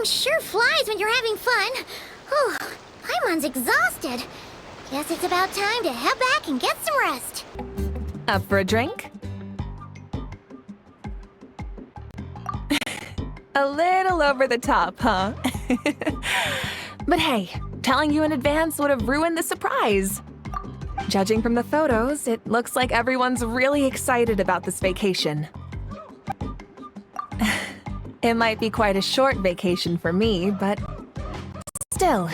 Time sure flies when you're having fun. Whew, Paimon's exhausted. Guess it's about time to head back and get some rest. Up for a drink? A little over the top, huh? But hey, telling you in advance would have ruined the surprise. Judging from the photos, it looks like everyone's really excited about this vacation. It might be quite a short vacation for me, but still,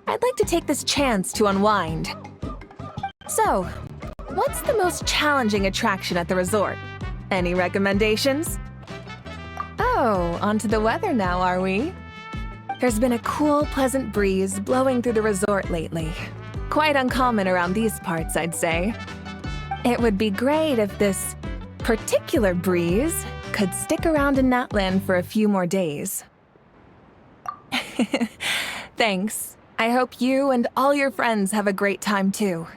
I'd like to take this chance to unwind. So, what's the most challenging attraction at the resort? Any recommendations? Oh, onto the weather now, are we? There's been a cool, pleasant breeze blowing through the resort lately. Quite uncommon around these parts, I'd say. It would be great if this particular breeze could stick around in Natland for a few more days. Thanks. I hope you and all your friends have a great time too.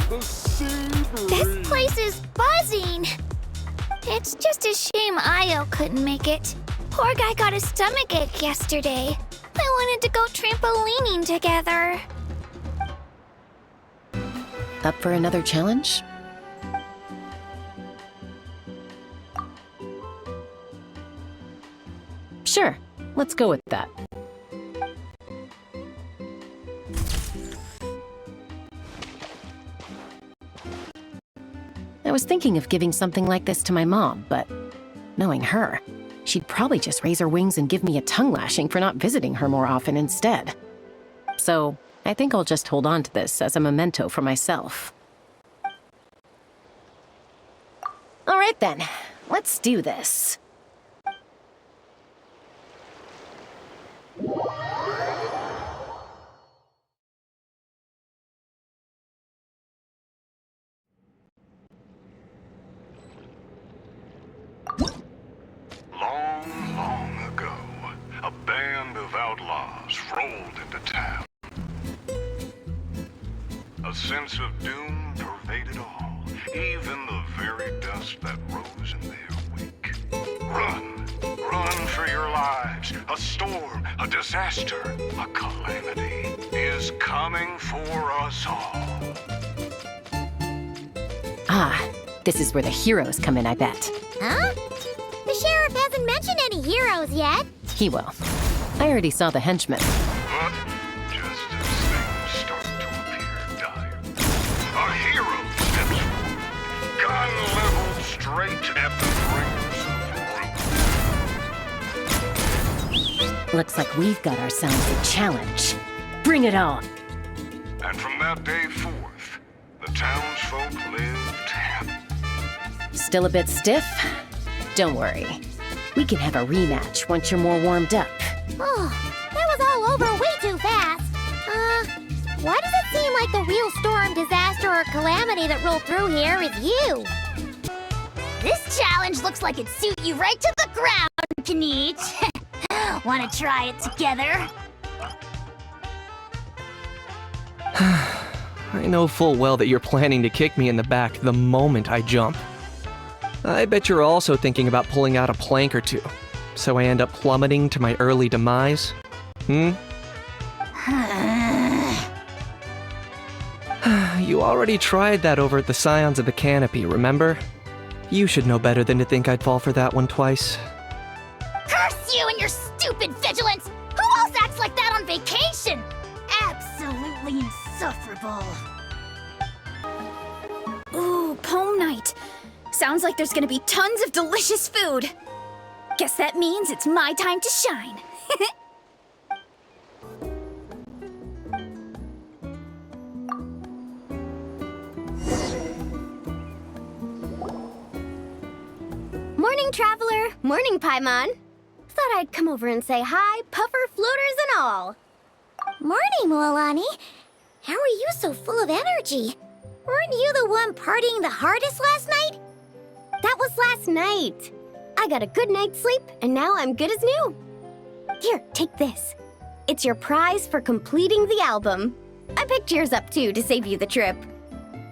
This place is buzzing. It's just a shame Io couldn't make it. Poor guy got a stomachache yesterday. I wanted to go trampolining together. Up for another challenge? Sure, let's go with that. I was thinking of giving something like this to my mom, but knowing her, she'd probably just raise her wings and give me a tongue lashing for not visiting her more often instead. So, I think I'll just hold on to this as a memento for myself. All right then, let's do this. Long ago, a band of outlaws rolled into town. A sense of doom pervaded all, even the very dust that rose in their wake. Run! Run for your lives! A storm, a disaster, a calamity is coming for us all. Ah, this is where the heroes come in, I bet. Huh? The sheriff hasn't mentioned any heroes yet. He will. I already saw the henchmen. But just as things start to appear dire, a hero steps forward, gun leveled straight at the throat of ruin. Looks like we've got ourselves a challenge. Bring it on! And from that day forth, the townsfolk lived happy. Still a bit stiff? Don't worry. We can have a rematch once you're more warmed up. Oh, that was all over way too fast. Why does it seem like the real storm, disaster, or calamity that rolled through here is you? This challenge looks like it'd suit you right to the ground, Kanich. Wanna try it together? I know full well that you're planning to kick me in the back the moment I jump. I bet you're also thinking about pulling out a plank or two, so I end up plummeting to my early demise. You already tried that over at the Scions of the Canopy, remember? You should know better than to think I'd fall for that one twice. Curse you and your stupid vigilance! Who else acts like that on vacation? Absolutely insufferable. Ooh, poem night. Sounds like there's gonna be tons of delicious food. Guess that means it's my time to shine. Morning, traveler. Morning, Paimon. Thought I'd come over and say hi, puffer, floaters, and all. Morning, Mualani. How are you so full of energy? Weren't you the one partying the hardest last night? That was last night. I got a good night's sleep, and now I'm good as new. Here, take this. It's your prize for completing the album. I picked yours up, too, to save you the trip.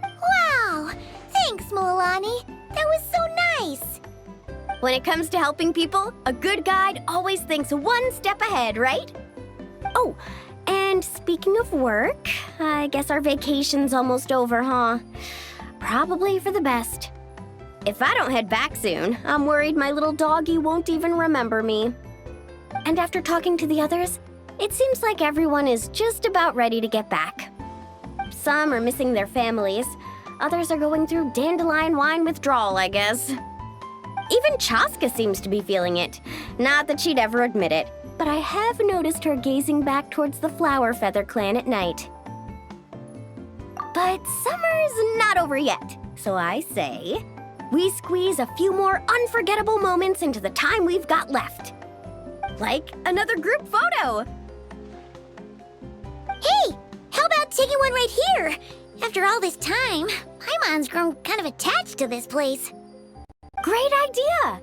Wow! Thanks, Mualani. That was so nice. When it comes to helping people, a good guide always thinks one step ahead, right? Oh, and speaking of work, I guess our vacation's almost over, huh? Probably for the best. If I don't head back soon, I'm worried my little doggy won't even remember me. And after talking to the others, it seems like everyone is just about ready to get back. Some are missing their families, others are going through dandelion wine withdrawal, I guess. Even Chaska seems to be feeling it. Not that she'd ever admit it, but I have noticed her gazing back towards the Flower Feather clan at night. But summer's not over yet, so I say, we squeeze a few more unforgettable moments into the time we've got left. Like another group photo. Hey, how about taking one right here? After all this time, Paimon's grown kind of attached to this place. Great idea!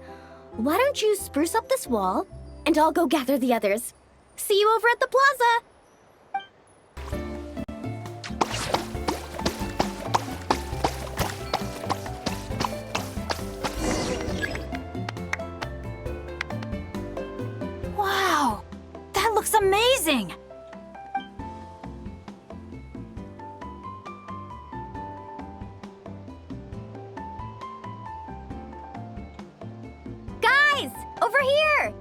Why don't you spruce up this wall, and I'll go gather the others. See you over at the plaza! Wow, that looks amazing! Guys, over here!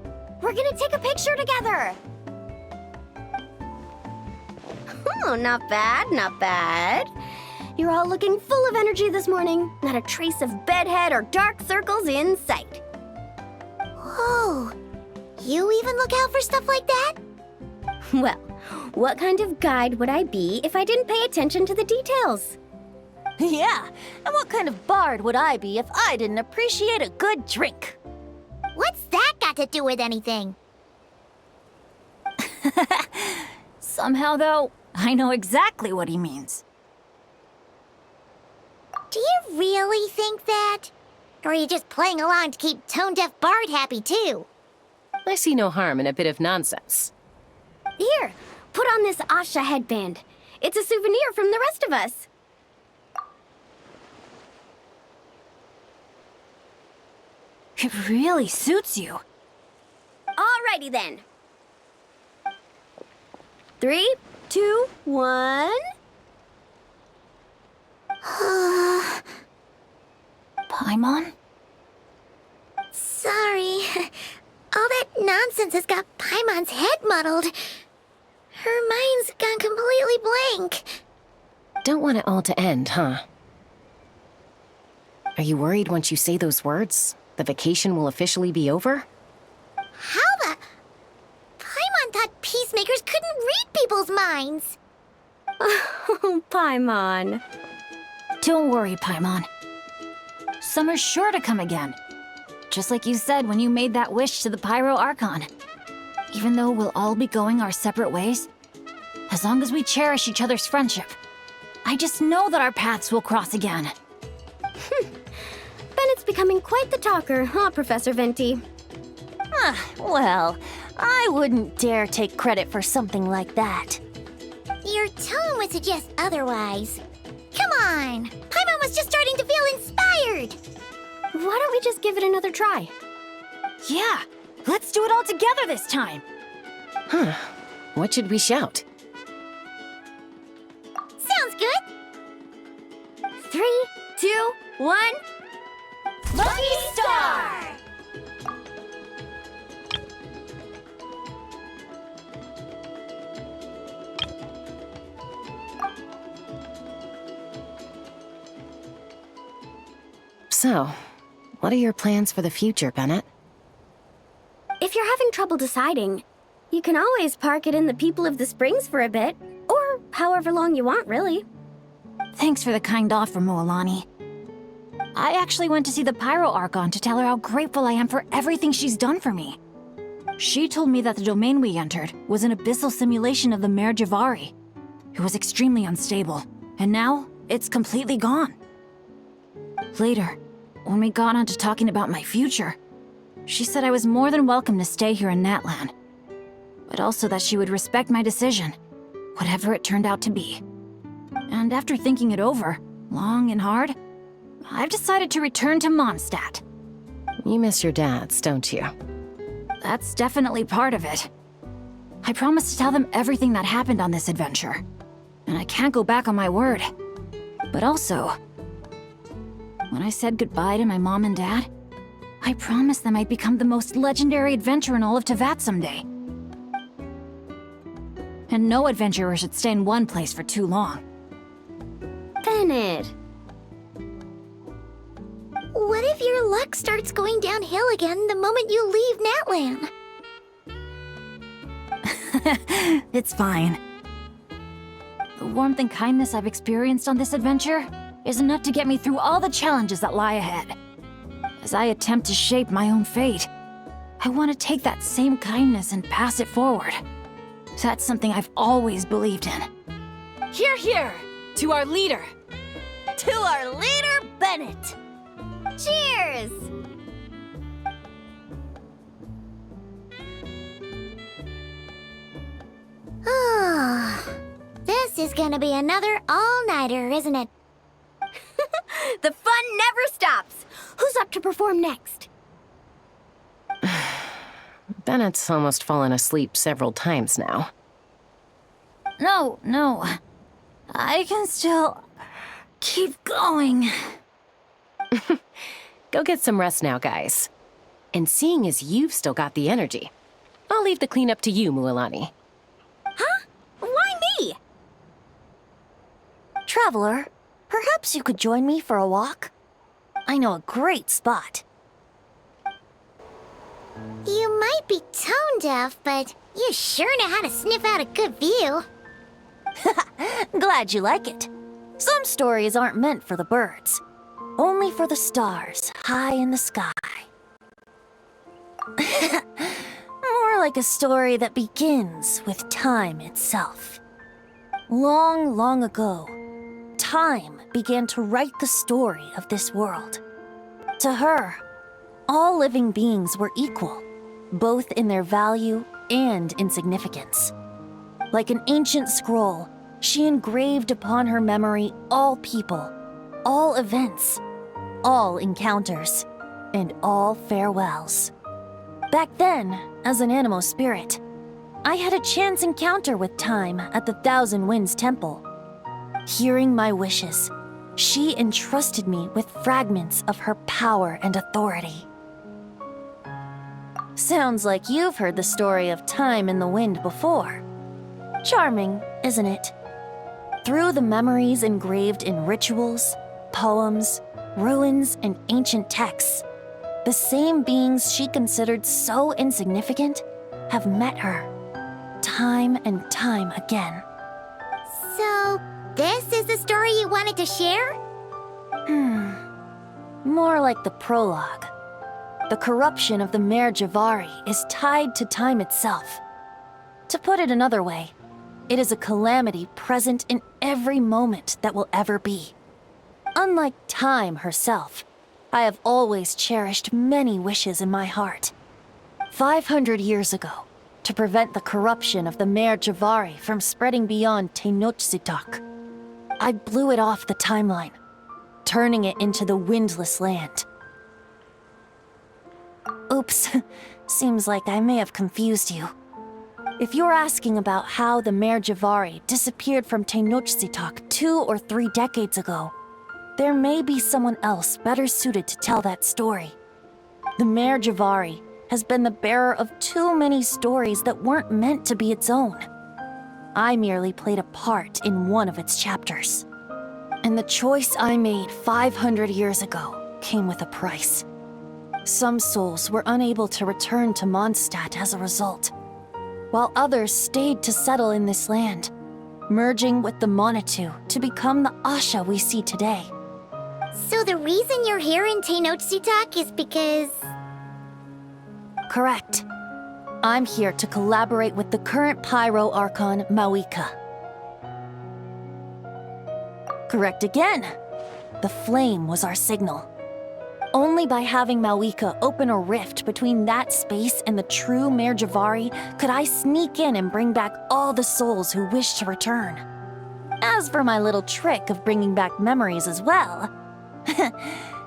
We're gonna take a picture together! Oh, not bad, not bad. You're all looking full of energy this morning. Not a trace of bedhead or dark circles in sight. Whoa, you even look out for stuff like that? Well, what kind of guide would I be if I didn't pay attention to the details? Yeah, and what kind of bard would I be if I didn't appreciate a good drink? What's that got to do with anything? Somehow, though, I know exactly what he means. Do you really think that? Or are you just playing along to keep tone-deaf Bard happy, too? I see no harm in a bit of nonsense. Here, put on this Asha headband. It's a souvenir from the rest of us. It really suits you. Alrighty then. 3, 2, 1. Paimon? Sorry. All that nonsense has got Paimon's head muddled. Her mind's gone completely blank. Don't want it all to end, huh? Are you worried once you say those words, the vacation will officially be over? How the... Paimon thought peacemakers couldn't read people's minds. Oh, Paimon. Don't worry, Paimon. Summer's sure to come again. Just like you said when you made that wish to the Pyro Archon. Even though we'll all be going our separate ways, as long as we cherish each other's friendship, I just know that our paths will cross again. Bennett's becoming quite the talker, huh, Professor Venti? Well, I wouldn't dare take credit for something like that. Your tone would suggest otherwise. Come on! Paimon was just starting to feel inspired! Why don't we just give it another try? Yeah, let's do it all together this time. Huh. What should we shout? Sounds good! 3, 2, 1. Lucky Star! So, what are your plans for the future, Bennett? If you're having trouble deciding, you can always park it in the People of the Springs for a bit, or however long you want, really. Thanks for the kind offer, Moalani. I actually went to see the Pyro Archon to tell her how grateful I am for everything she's done for me. She told me that the domain we entered was an abyssal simulation of the Mare Javari. It was extremely unstable, and now it's completely gone. Later, when we got on to talking about my future, she said I was more than welcome to stay here in Natlan, but also that she would respect my decision, whatever it turned out to be. And after thinking it over, long and hard, I've decided to return to Mondstadt. You miss your dads, don't you? That's definitely part of it. I promised to tell them everything that happened on this adventure. And I can't go back on my word. But also, when I said goodbye to my mom and dad, I promised them I'd become the most legendary adventurer in all of Tevat someday. And no adventurer should stay in one place for too long. Bennett. What if your luck starts going downhill again the moment you leave Natlan? It's fine. The warmth and kindness I've experienced on this adventure is enough to get me through all the challenges that lie ahead. As I attempt to shape my own fate, I want to take that same kindness and pass it forward. That's something I've always believed in. Hear, hear! To our leader! To our leader, Bennett! Cheers! Oh, this is gonna be another all-nighter, isn't it? The fun never stops! Who's up to perform next? Bennett's almost fallen asleep several times now. No. I can still keep going. Go get some rest now, guys. And seeing as you've still got the energy, I'll leave the cleanup to you, Mualani. Huh? Why me? Traveler, perhaps you could join me for a walk? I know a great spot. You might be tone deaf, but you sure know how to sniff out a good view. Glad you like it. Some stories aren't meant for the birds, only for the stars high in the sky. More like a story that begins with time itself. Long, long ago, time began to write the story of this world. To her, all living beings were equal, both in their value and in significance. Like an ancient scroll, she engraved upon her memory all people, all events, all encounters, and all farewells. Back then, as an animal spirit, I had a chance encounter with time at the Thousand Winds Temple. Hearing my wishes, she entrusted me with fragments of her power and authority. Sounds like you've heard the story of time in the wind before. Charming, isn't it? Through the memories engraved in rituals, poems, ruins, and ancient texts, the same beings she considered so insignificant have met her, time and time again. So, this is the story you wanted to share? More like the prologue. The corruption of the Mare Javari is tied to time itself. To put it another way, it is a calamity present in every moment that will ever be. Unlike time herself, I have always cherished many wishes in my heart. 500 years ago, to prevent the corruption of the Mare Javari from spreading beyond Tenochtitlán, I blew it off the timeline, turning it into the Windless Land. Oops, seems like I may have confused you. If you're asking about how the Mare Javari disappeared from Tenochtitlán 2 or 3 decades ago, there may be someone else better suited to tell that story. The Mare Javari has been the bearer of too many stories that weren't meant to be its own. I merely played a part in one of its chapters. And the choice I made 500 years ago came with a price. Some souls were unable to return to Mondstadt as a result, while others stayed to settle in this land, merging with the Monitu to become the Asha we see today. So the reason you're here in Tenochtitlán is because... Correct. I'm here to collaborate with the current Pyro Archon, Mawika. Correct again. The flame was our signal. Only by having Mawika open a rift between that space and the true Mare Javari could I sneak in and bring back all the souls who wish to return. As for my little trick of bringing back memories as well,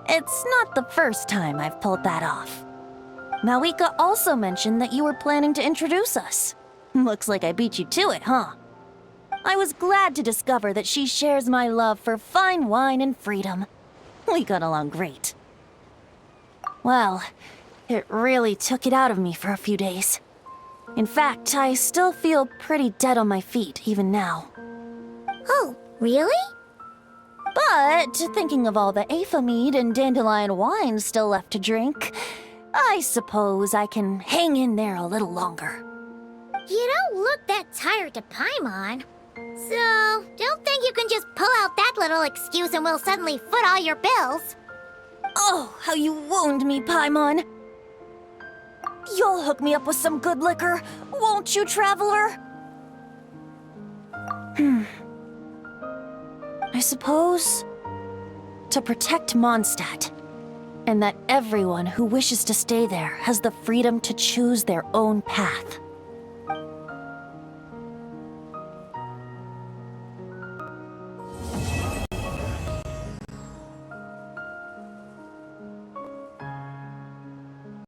It's not the first time I've pulled that off. Malika also mentioned that you were planning to introduce us. Looks like I beat you to it, huh? I was glad to discover that she shares my love for fine wine and freedom. We got along great. Well, it really took it out of me for a few days. In fact, I still feel pretty dead on my feet even now. Oh, really? But thinking of all the Aether mead and dandelion wine still left to drink, I suppose I can hang in there a little longer. You don't look that tired to Paimon. So, don't think you can just pull out that little excuse and we'll suddenly foot all your bills. Oh, how you wound me, Paimon. You'll hook me up with some good liquor, won't you, Traveler? I suppose to protect Mondstadt, and that everyone who wishes to stay there has the freedom to choose their own path.